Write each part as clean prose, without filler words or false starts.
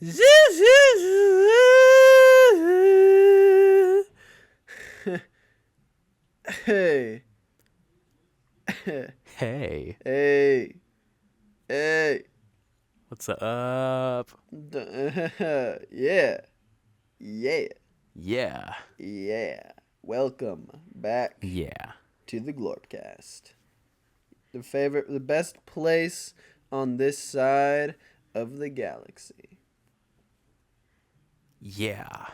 Hey. Hey. Hey. Hey. What's up? Yeah. Yeah. Yeah. Yeah. Welcome back Yeah. to the Glorpcast. The best place on this side of the galaxy. Yeah.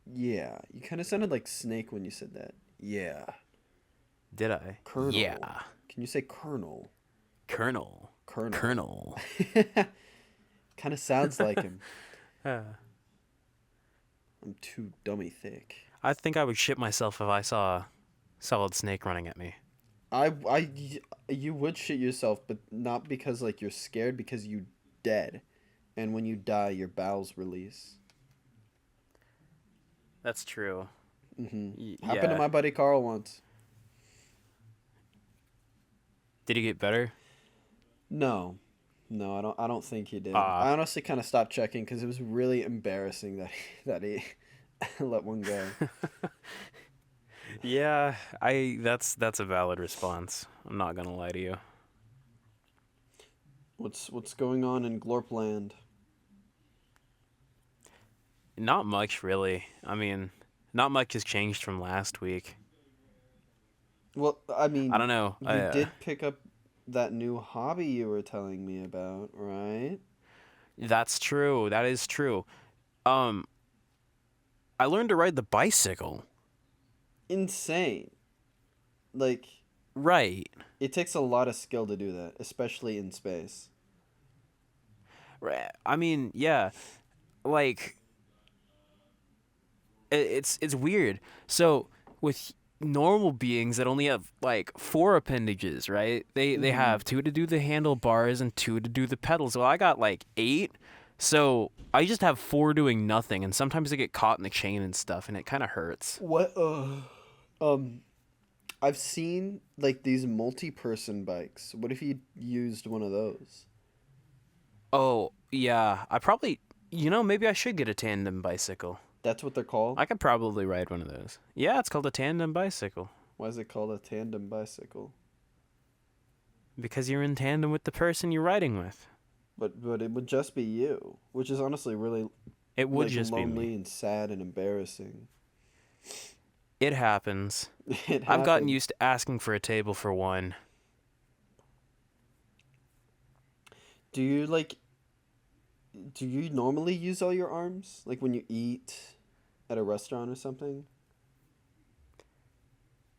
Yeah. You kind of sounded like Snake when you said that. Yeah. Did I? Colonel. Yeah. Can you say Colonel? Colonel. Colonel. Colonel. Kind of sounds like him. Uh, I'm too dummy thick. I think I would shit myself if I saw a solid snake running at me. You would shit yourself, but not because like you're scared, because you dead, and when you die, your bowels release. That's true. Happened to my buddy Carl once. Did he get better? No, I don't think he did. I honestly kind of stopped checking because it was really embarrassing that he let one go. Yeah, that's a valid response. I'm not gonna lie to you. What's going on in Glorpland? Not much, really. I mean, not much has changed from last week. Well, I mean, I don't know. You did pick up that new hobby you were telling me about, right? That's true. That is true. I learned to ride the bicycle. Insane. Like, Right. it takes a lot of skill to do that, especially in space. Right. I mean, yeah. Like it's weird. So with normal beings that only have like 4 appendages, right? They have 2 to do the handlebars and 2 to do the pedals. Well, I got like 8. So I just have 4 doing nothing, and sometimes I get caught in the chain and stuff, and it kind of hurts. What? I've seen like these multi-person bikes. What if you used one of those? Oh, yeah. I probably, maybe I should get a tandem bicycle. That's what they're called? I could probably ride one of those. Yeah, it's called a tandem bicycle. Why is it called a tandem bicycle? Because you're in tandem with the person you're riding with. But it would just be you, which is honestly really It would like, just be lonely me. and sad and embarrassing. It happens. It I've gotten happens. used to asking for a table for one. Do you normally use all your arms? Like when you eat at a restaurant or something?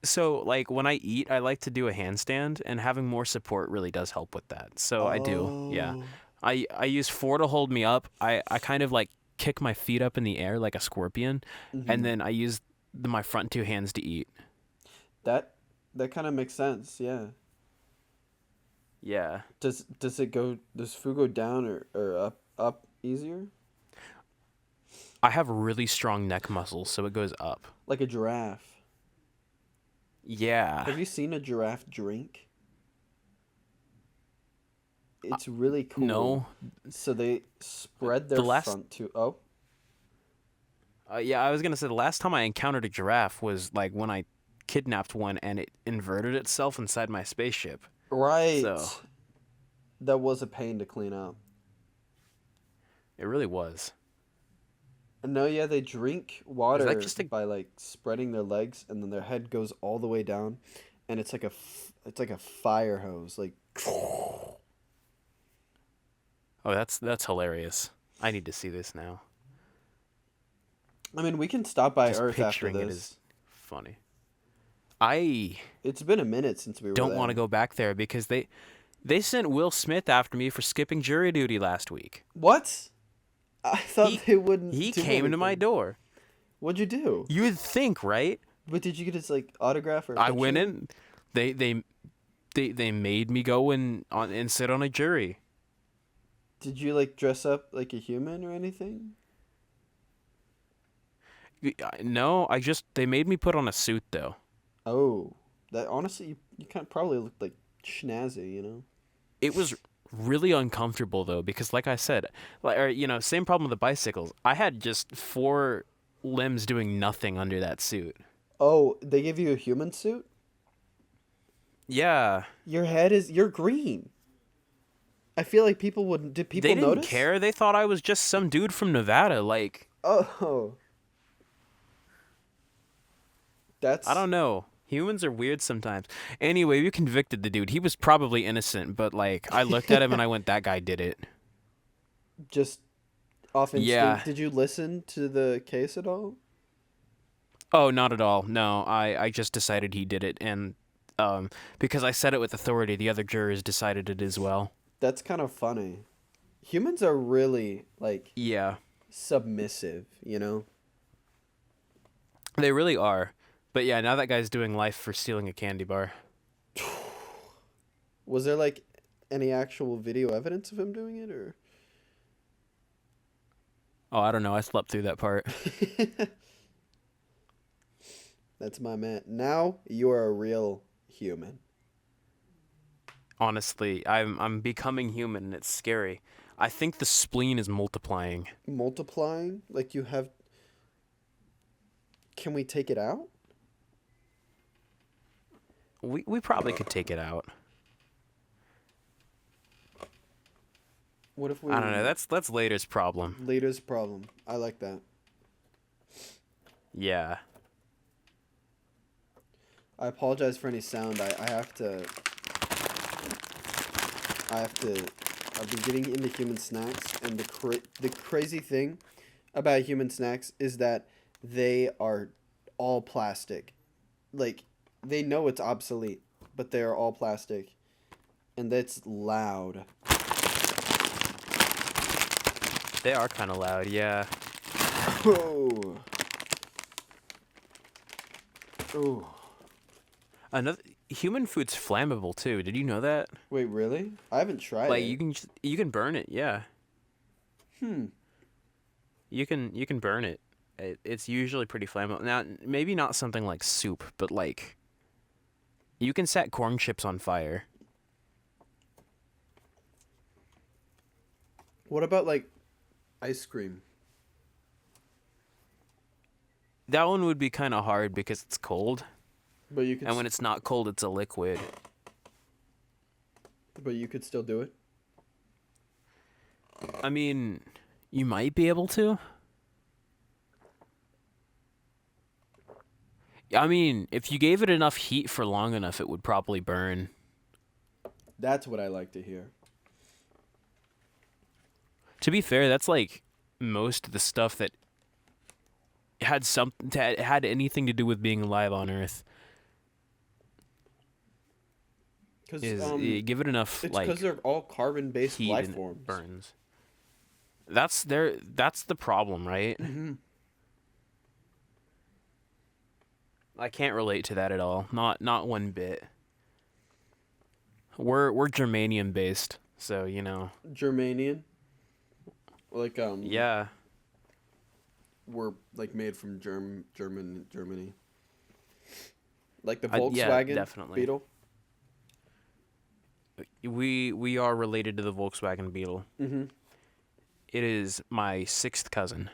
So, like, when I eat, I like to do a handstand, and having more support really does help with that. So I do, yeah. Oh. I use 4 to hold me up. I kind of, like, kick my feet up in the air like a scorpion, and then I use my front 2 hands to eat. That kind of makes sense, yeah. Yeah. Does food go down or up easier? I have really strong neck muscles, so it goes up. Like a giraffe. Yeah. Have you seen a giraffe drink? It's really cool. No. So they spread their front to... Oh? Yeah, I was going to say the last time I encountered a giraffe was like when I kidnapped one and it inverted itself inside my spaceship. Right. So that was a pain to clean up. it really was. No, yeah, they drink water by like spreading their legs, and then their head goes all the way down, and it's like a fire hose, like. Oh, that's hilarious. I need to see this now. I mean, we can stop by Just Earth after picturing it this. is funny. It's been a minute since we were don't there. want to go back there because they sent Will Smith after me for skipping jury duty last week. What? I thought they wouldn't. He do came into my anything. door. What'd you do? You would think, right? But did you get his like autograph or? A I picture? went in. They made me go and sit on a jury. Did you like dress up like a human or anything? No, they made me put on a suit though. Oh, that honestly, you kind of probably looked like snazzy, you know. It was really uncomfortable though, because like I said, like, or same problem with the bicycles. I had just four limbs doing nothing under that suit. Oh, they give you a human suit? Yeah, You're green. I feel like did they people didn't notice? care. They thought I was just some dude from Nevada. Like, Oh, I that's don't know. Humans are weird sometimes. Anyway, we convicted the dude. He was probably innocent, but like I looked at him and I went, "That guy did it." just off instinct. Yeah. Did you listen to the case at all? Oh, not at all. No, I just decided he did it, and because I said it with authority, the other jurors decided it as well. That's kind of funny. Humans are really like Yeah, submissive, you know? they really are. But yeah, now that guy's doing life for stealing a candy bar. Was there like any actual video evidence of him doing it or Oh, I don't know. I slept through that part. That's my man. Now you're a real human. Honestly, I'm becoming human, and it's scary. I think the spleen is multiplying. Multiplying? Like you have. Can we take it out? We probably could take it out. What if we. I don't know. That's later's problem. Later's problem. I like that. Yeah. I apologize for any sound. I have to. I've been getting into human snacks, and the crazy thing about human snacks is that they are all plastic. Like, they know it's obsolete, but they are all plastic. And that's loud. They are kind of loud, yeah. Oh. Oh. Another human food's flammable too. Did you know that? Wait, really? I haven't tried Like it. you can burn it, yeah. Hmm. You can burn it. It's usually pretty flammable. Now, maybe not something like soup, but like you can set corn chips on fire. What about, like, ice cream? That one would be kind of hard because it's cold. But you could. And when it's not cold, it's a liquid. But you could still do it. I mean, you might be able to. I mean, if you gave it enough heat for long enough, it would probably burn. That's what I like to hear. To be fair, that's like most of the stuff that had anything to do with being alive on Earth. Because Give it enough it's like because they're all carbon-based heat life and forms. it burns. That's the problem, right? Mm-hmm. I can't relate to that at all. Not one bit. We're germanium based, so Germanian. Like Yeah. We're like made from Germany. Like the Yeah, Volkswagen definitely. Beetle. We are related to the Volkswagen Beetle. Mm-hmm. It is my sixth cousin.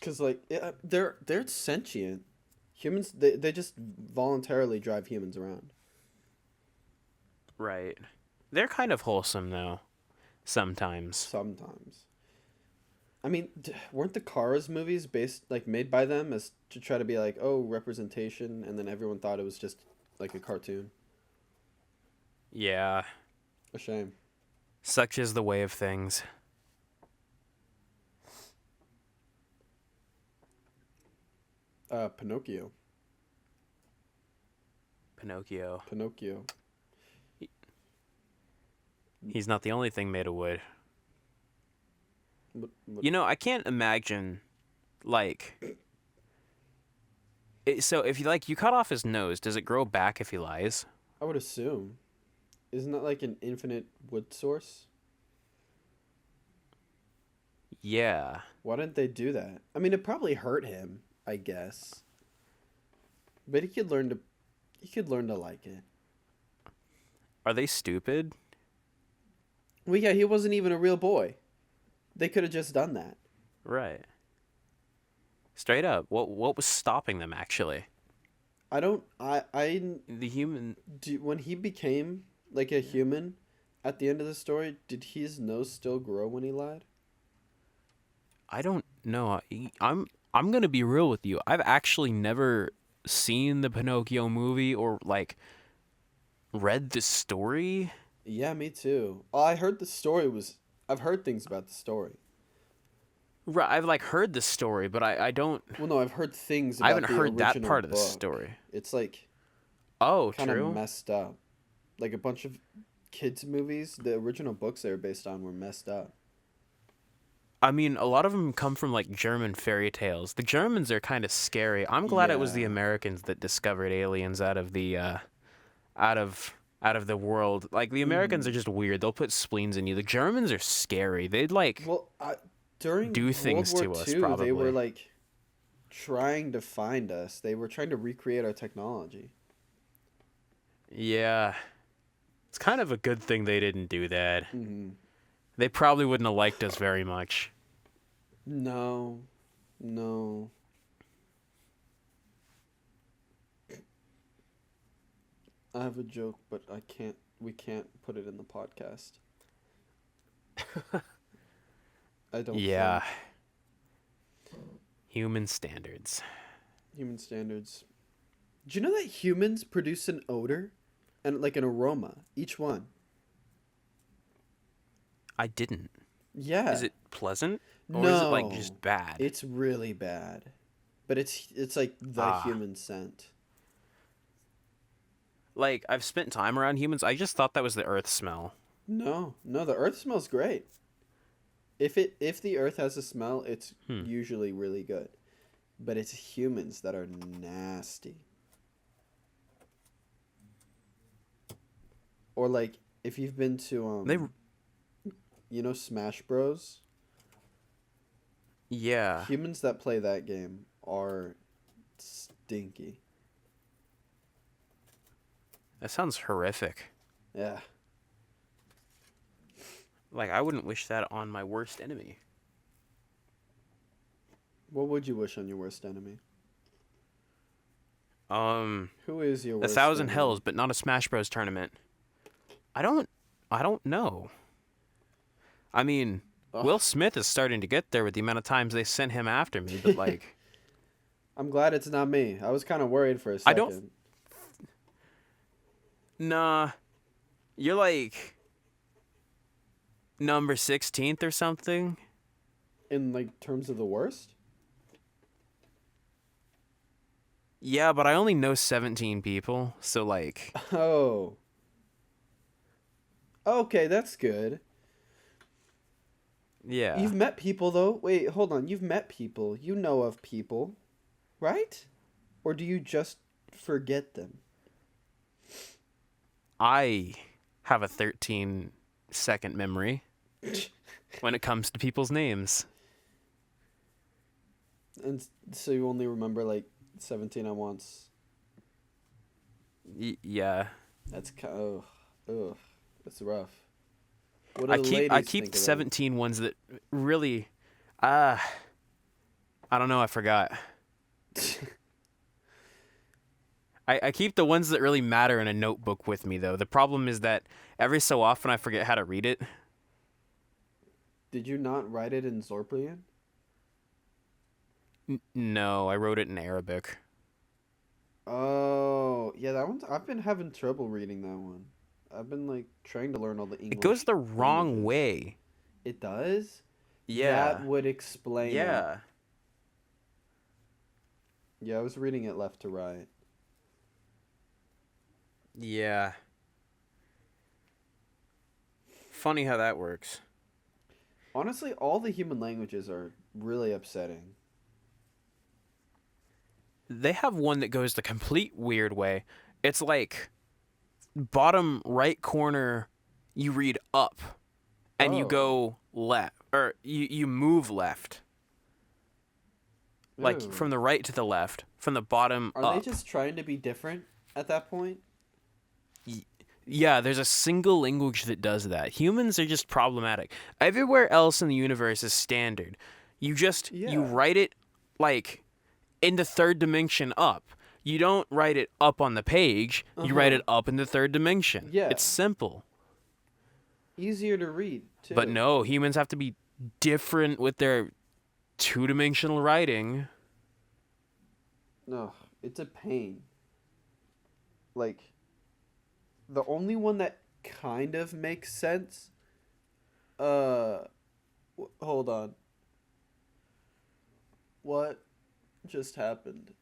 Cause like they're sentient. Humans they just voluntarily drive humans around. Right. They're kind of wholesome though. Sometimes. Sometimes. I mean, weren't the Cars movies made by them as to try to be like, oh, representation, and then everyone thought it was just like a cartoon? Yeah. A shame. Such is the way of things. Pinocchio. Pinocchio. He's not the only thing made of wood. What? I can't imagine, like... so if you cut off his nose, does it grow back if he lies? I would assume. Isn't that like an infinite wood source? Yeah. Why didn't they do that? I mean, it probably hurt him, I guess. But he could learn to like it. Are they stupid? Well, yeah, he wasn't even a real boy. They could have just done that. Right. Straight up. What was stopping them actually? I don't. I The human. do, when he became like a human at the end of the story, did his nose still grow when he lied? I don't know. I'm gonna be real with you. I've actually never seen the Pinocchio movie or like read the story. Yeah, me too. Oh, I heard the story was. I've heard things about the story. Right, I've like heard the story, but I don't. Well, no, I've heard things I about haven't the heard that original part of the book. story. It's like Oh, kind of true. messed up. Like a bunch of kids movies, the original books they were based on were messed up. I mean, a lot of them come from like German fairy tales. The Germans are kind of scary. I'm glad it was the Yeah. Americans that discovered aliens out of the out of out of the world. Like the Americans are Hmm. just weird. They'll put spleens in you. The Germans are scary. They'd like Well, during do World things War to us II, they were probably. like trying to find us. They were trying to recreate our technology. Yeah. It's kind of a good thing they didn't do that. Hmm. They probably wouldn't have liked us very much. No, no. I have a joke, but I can't. We can't put it in the podcast. I don't Yeah. think. Human standards. Human standards. Do you know that humans produce an odor and like an aroma, each one? I didn't. Yeah. Is it pleasant? Or is it like No. just bad? It's really bad. But it's like the Ah. human scent. Like, I've spent time around humans. I just thought that was the earth smell. No, no, the earth smells great. If the earth has a smell, it's Hmm. usually really good. But it's humans that are nasty. Or like if you've been to They, Smash Bros. yeah. Humans that play that game are stinky. That sounds horrific. Yeah. Like, I wouldn't wish that on my worst enemy. What would you wish on your worst enemy? Um, Who is your a worst thousand enemy? hells, but not a Smash Bros tournament. I don't know. I mean, Ugh. Will Smith is starting to get there with the amount of times they sent him after me, but like, I'm glad it's not me. I was kind of worried for a I second. don't. Nah, you're like number 16th or something. In like terms of the worst? Yeah, but I only know 17 people, so like, Oh. Okay, that's good. yeah. You've met people though. Wait, hold on. You've met people. You know of people, right? Or do you just forget them? I have a 13-second memory when it comes to people's names. And so you only remember like 17 at once. Yeah. That's kind of ugh. That's rough. What do the I ladies keep think of 17 ones that really I don't know, I forgot. that? I keep the ones that really matter in a notebook with me though. The problem is that every so often I forget how to read it. Did you not write it in Zorplian? No, I wrote it in Arabic. Oh, yeah, that one's. I've been having trouble reading that one. I've been like trying to learn all the It goes English the wrong languages. way. It does? Yeah. That would explain it. Yeah. Yeah, I was reading it left to right. Yeah. Funny how that works. Honestly, all the human languages are really upsetting. They have one that goes the complete weird way. It's like bottom right corner, you read up, and you Oh. go left, or you move left, like Ew. from the right to the left, from the bottom Are up. they just trying to be different at that point? Yeah, there's a single language that does that. Humans are just problematic. Everywhere else in the universe is standard. You Yeah. write it like in the third dimension up. You don't write it up on the page. You write Uh-huh. it up in the third dimension. Yeah. It's simple. Easier to read, But too. no, humans have to be different with their two-dimensional writing. No, it's a pain. Like, the only one that kind of makes sense. Hold on. What just happened?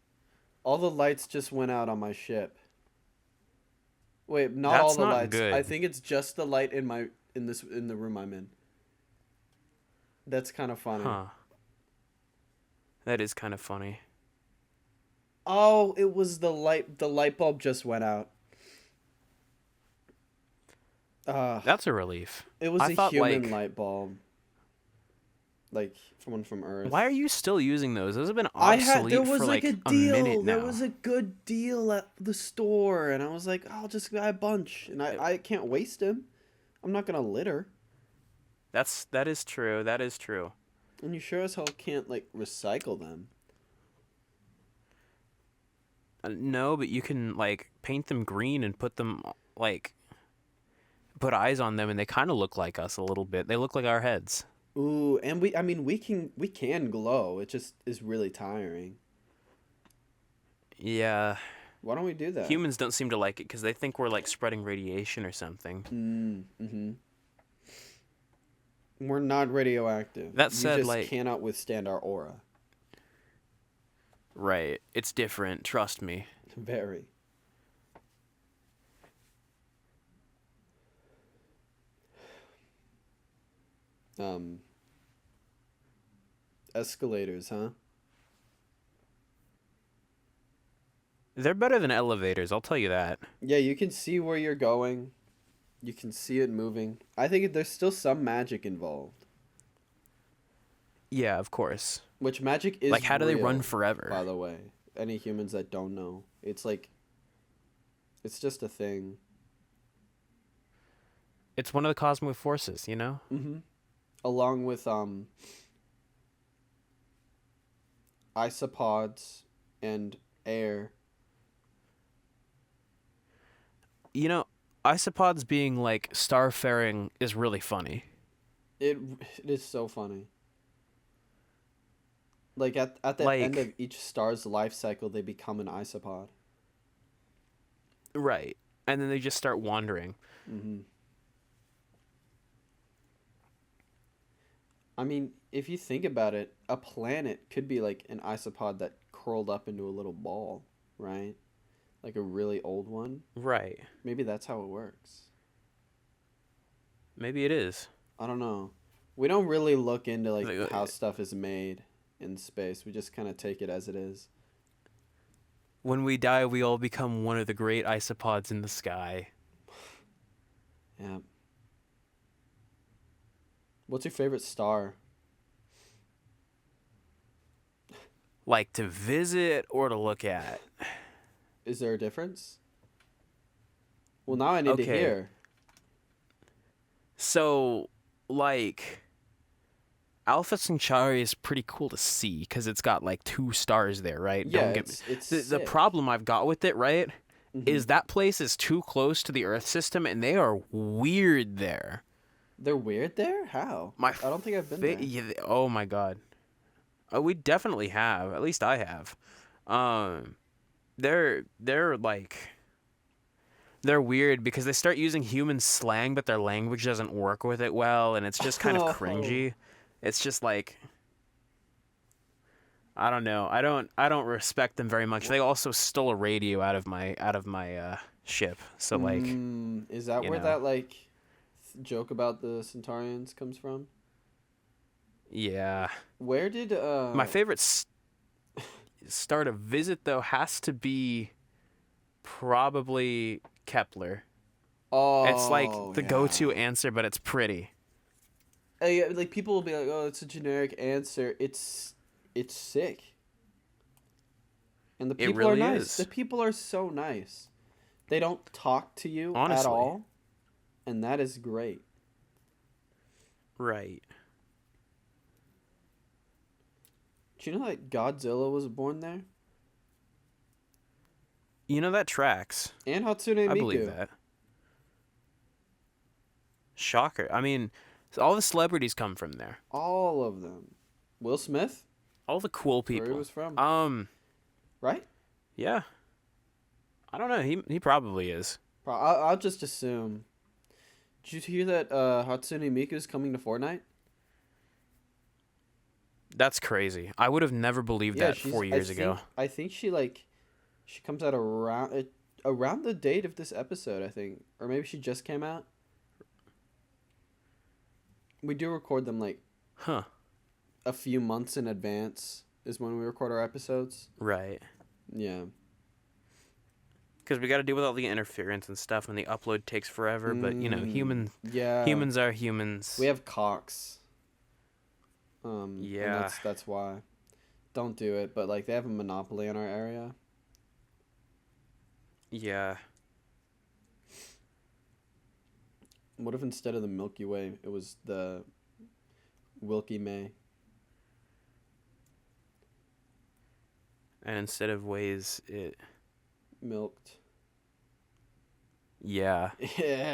All the lights just went out on my ship. Wait, not all That's the not lights. I good. think it's just the light in the room I'm in. That's kind of funny. Huh. That is kind of funny. Oh, it was the light. The light bulb just went out. That's a relief. It was I a thought, human like, light bulb. Like one from Earth. why are you still using those? Those have been There obsolete was for like like a a deal. minute There now. was a good deal at the store, and I was like, I'll just buy a bunch, and I can't waste them. I'm not gonna litter. That is true. That is true. And you sure as hell can't like recycle them. No, but you can like paint them green and put them like put eyes on them, and they kind of look like us a little bit. They look like our heads. Ooh, and we can glow. It just is really tiring. Yeah, Why don't we do that? humans don't seem to like it because they think we're like spreading radiation or something. Mm-hmm. We're not radioactive. That said, you just like- cannot withstand our aura. Right. It's different. Trust me. Very. Escalators, huh? They're better than elevators. I'll tell you that. Yeah, you can see where you're going. You can see it moving. I think there's still some magic involved. Yeah, of course. Which magic is Like, how do they run real, forever? by the way. Any humans that don't know. It's like... It's just a thing. It's one of the cosmic forces, you know? Mm-hmm. Along with, isopods and air. You know, isopods being like starfaring is really funny. It is so funny. Like, at the Like- end of each star's life cycle, they become an isopod. Right. And then they just start wandering. Mm-hmm. I mean, if you think about it, a planet could be like an isopod that curled up into a little ball, right? Like a really old one. Right. Maybe that's how it works. Maybe it is. I don't know. We don't really look into like Like, how stuff is made in space. We just kind of take it as it is. When we die, we all become one of the great isopods in the sky. Yeah. What's your favorite star? Like to visit or to look at. Is there a difference? Well, now I need to Okay. hear. So, like, Alpha Centauri is pretty cool to see because it's got like 2 stars there, right? Yeah, Don't get me. it's The sick. problem I've got with it, right, Mhm. is that place is too close to the Earth system and they are weird there. They're weird there? How? My I don't think I've been there. Oh my god. We definitely have. At least I have. They're like they're weird because they start using human slang, but their language doesn't work with it well, and it's just kind of Oh. cringy. It's just like I don't know. I don't respect them very much. They also stole a radio out of my ship. So like Is that you where know. that like joke about the Centaurians comes from? yeah. Where did My favorite star to visit though has to be probably Kepler. Oh, It's like the go-to yeah. answer, but it's pretty. Yeah, like people will be like, "Oh, it's a generic answer." It's sick. And the It people are really nice. is. The people are so nice. They don't talk to you at Honestly. all, and that is great. Right. Do you know that Godzilla was born there? You know, that tracks. And Hatsune Miku. I believe that. Shocker. I mean, all the celebrities come from there. All of them. Will Smith? All the cool people. Where he was from. Right? Yeah. I don't know. He probably is. I'll just assume. Did you hear that Hatsune Miku is coming to Fortnite? That's crazy. I would have never believed that 4 years ago. I think she comes out around the date of this episode, I think. Or maybe she just came out. We do record them a few months in advance is when we record our episodes. Right. Yeah. Because we got to deal with all the interference and stuff, and the upload takes forever. But humans are humans. We have cocks. Yeah. And that's why. Don't do it, but they have a monopoly in our area. Yeah. What if instead of the Milky Way, it was the Wilkie May? And instead of ways, it Milked. Yeah. Yeah.